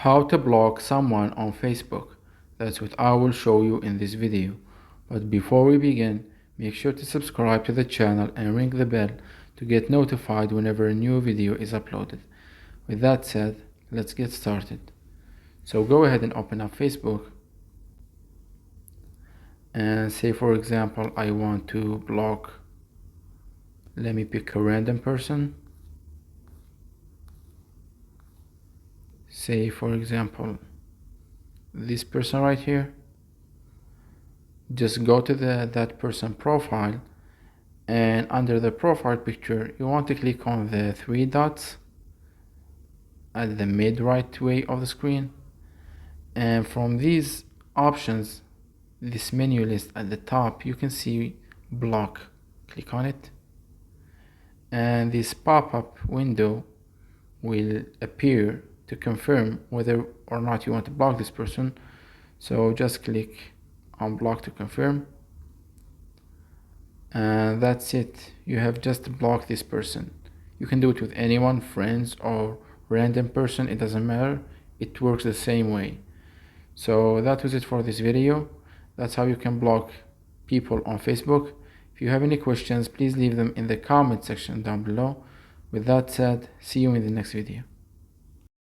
How to block someone on Facebook. That's what I will show you in this video. But before we begin, make sure to subscribe to the channel and ring the bell to get notified whenever a new video is uploaded. With that said, let's get started. So go ahead and open up Facebook and say, for example, I want to block, let me pick a random person. Say, for example, this person right here. Just go to that person profile, and under the profile picture you want to click on the three dots at the mid right way of the screen, and from these options, this menu list at the top, you can see block. Click on it and this pop-up window will appear to confirm whether or not you want to block this person. So just click on block to confirm, and that's it. You have just blocked this person. You can do it with anyone, friends or random person, it doesn't matter, it works the same way. So that was it for this video. That's how you can block people on Facebook. If you have any questions, please leave them in the comment section down below. With that said, see you in the next video.